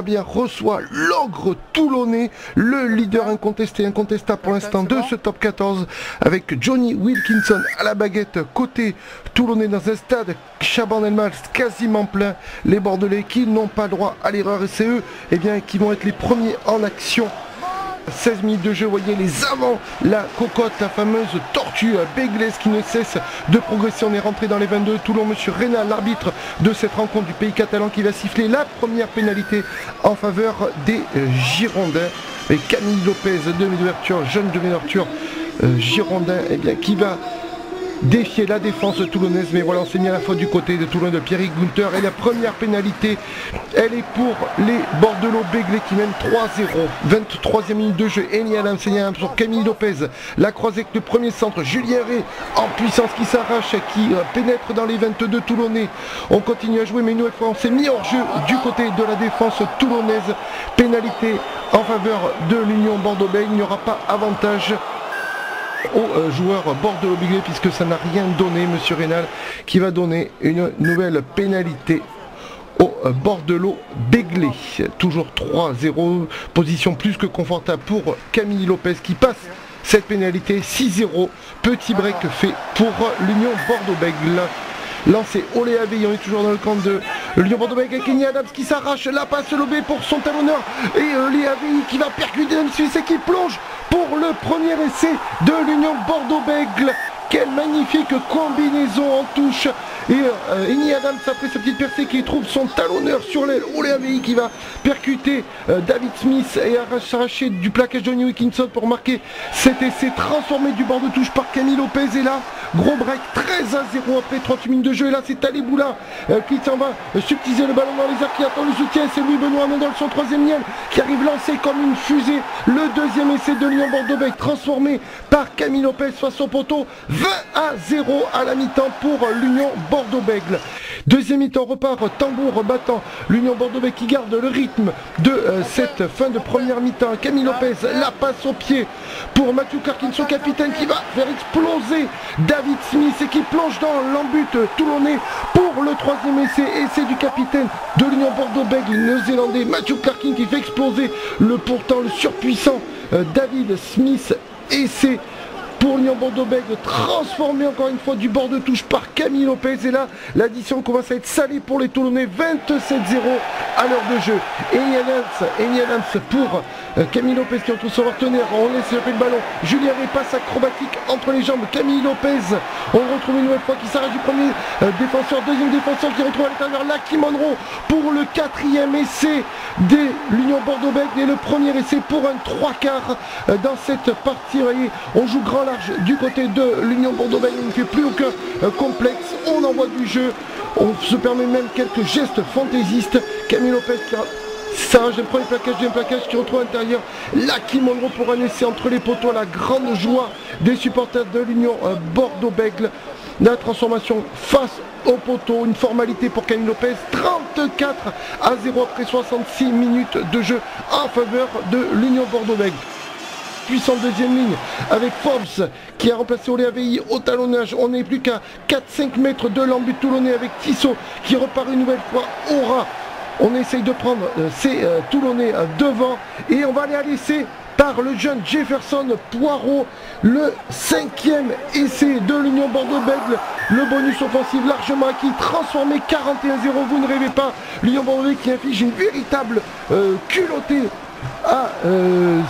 Bien reçoit l'ogre toulonnais, le leader incontestable pour l'instant de ce top 14 avec Johnny Wilkinson à la baguette côté toulonnais dans un stade Chaban-Delmas quasiment plein. Les Bordelais qui n'ont pas droit à l'erreur et c'est eux qui vont être les premiers en action. 16 minutes de jeu, vous voyez les avants, la cocotte, la fameuse tortue béglaise qui ne cesse de progresser. On est rentré dans les 22. Toulon, monsieur Reynal, l'arbitre de cette rencontre du pays catalan, qui va siffler la première pénalité en faveur des Girondins. Et Camille Lopez, demi-ouverture, jeune demi-ouverture Girondin, qui va défier la défense toulonnaise, mais voilà, on s'est mis à la faute du côté de Toulon de Pierrick Gunther et la première pénalité elle est pour les Bordelots Béglés qui mènent 3-0. 23e minute de jeu, Eni Adams sur Camille Lopez, la croisée avec le premier centre, Julien Rey en puissance qui s'arrache, qui pénètre dans les 22 toulonnais. On continue à jouer, mais une nouvelle fois on s'est mis hors jeu du côté de la défense toulonnaise. Pénalité en faveur de l'Union Bordeaux-Bègles, il n'y aura pas avantage aux joueurs Bordeaux-Béglés puisque ça n'a rien donné. Monsieur Reynal qui va donner une nouvelle pénalité aux Bordeaux-Béglés. Toujours 3-0, position plus que confortable pour Camille Lopez qui passe cette pénalité. 6-0, petit break fait pour l'Union Bordeaux-Bègles. Lancé Oléa Veil, on est toujours dans le camp de l'Union Bordeaux-Bègles avec Eni Adams qui s'arrache la passe lobée pour son talonneur et Oléa Veil qui va percuter M. Suisse et qui plonge pour le premier essai de l'Union Bordeaux-Bègles. Quelle magnifique combinaison en touche. Et Eni Adams après sa petite percée qui trouve son talonneur sur l'aile. Oléa Veil qui va percuter David Smith et s'arracher du plaquage de Johnny Wilkinson pour marquer cet essai transformé du bord de touche par Camille Lopez. Et là, gros break 13-0 après 38 minutes de jeu. Et là, c'est Taliboula qui s'en va subtiliser le ballon dans les airs, qui attend le soutien. C'est lui, Benoît Amondol, son troisième lien, qui arrive lancé comme une fusée. Le deuxième essai de l'Union Bordeaux-Bègles transformé par Camille Lopez face au poteau. 20-0 à la mi-temps pour l'Union Bordeaux-Bègles. Deuxième mi-temps repart tambour battant. L'Union Bordeaux-Bègles qui garde le rythme de cette fin de première mi-temps. Camille Lopez, la passe au pied pour Matthew Clarkin, son capitaine, qui va faire exploser David Smith et qui plonge dans l'embut toulonnais pour le troisième essai. Essai du capitaine de l'Union Bordeaux-Bègles, néo-zélandais Matthew Clarkin, qui fait exploser le surpuissant David Smith. Essai pour l'Union Bordeaux-Bègles, transformé encore une fois du bord de touche par Camille Lopez. Et là, l'addition commence à être salée pour les Toulonnais. 27-0 à l'heure de jeu. Eni Adams pour Camille Lopez qui retrouve son partenaire. On laisse le ballon. Julien Rey, passe acrobatique entre les jambes. Camille Lopez, on retrouve une nouvelle fois qui s'arrête du premier défenseur. Deuxième défenseur qui retrouve à l'intérieur Lucky Monroe pour le quatrième essai de l'Union Bordeaux-Bègles et le premier essai pour un 3/4 dans cette partie. Vous voyez, on joue grand large du côté de l'Union Bordeaux-Bègles. On ne fait plus aucun complexe. On envoie du jeu. On se permet même quelques gestes fantaisistes. Camille Lopez qui s'arrache le premier plaquage, deuxième plaquage, qui retrouve à l'intérieur Lucky Monroe pour un essai entre les poteaux. La grande joie des supporters de l'Union Bordeaux-Bègles. La transformation face au poteau, une formalité pour Camille Lopez. 34-0 après 66 minutes de jeu en faveur de l'Union Bordeaux-Bègles. Puissante deuxième ligne avec Forbes qui a remplacé Oléa Veil au talonnage. On n'est plus qu'à 4-5 mètres de l'embut toulonnais avec Tissot qui repart une nouvelle fois au ras. On essaye de prendre ces Toulonnais devant et on va aller à l'essai par le jeune Jefferson Poirot, le 5e essai de l'Union Bordeaux-Bègles. Le bonus offensif largement acquis, transformé 41-0. Vous ne rêvez pas, l'Union Bordeaux-Bègles qui inflige une véritable culottée à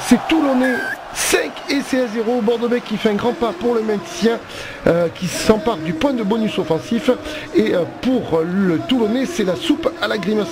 ces Toulonnais. 5 essais à 0, Bordeaux-Bègles qui fait un grand pas pour le maintien, qui s'empare du point de bonus offensif. Et pour le Toulonnais, c'est la soupe à la grimace.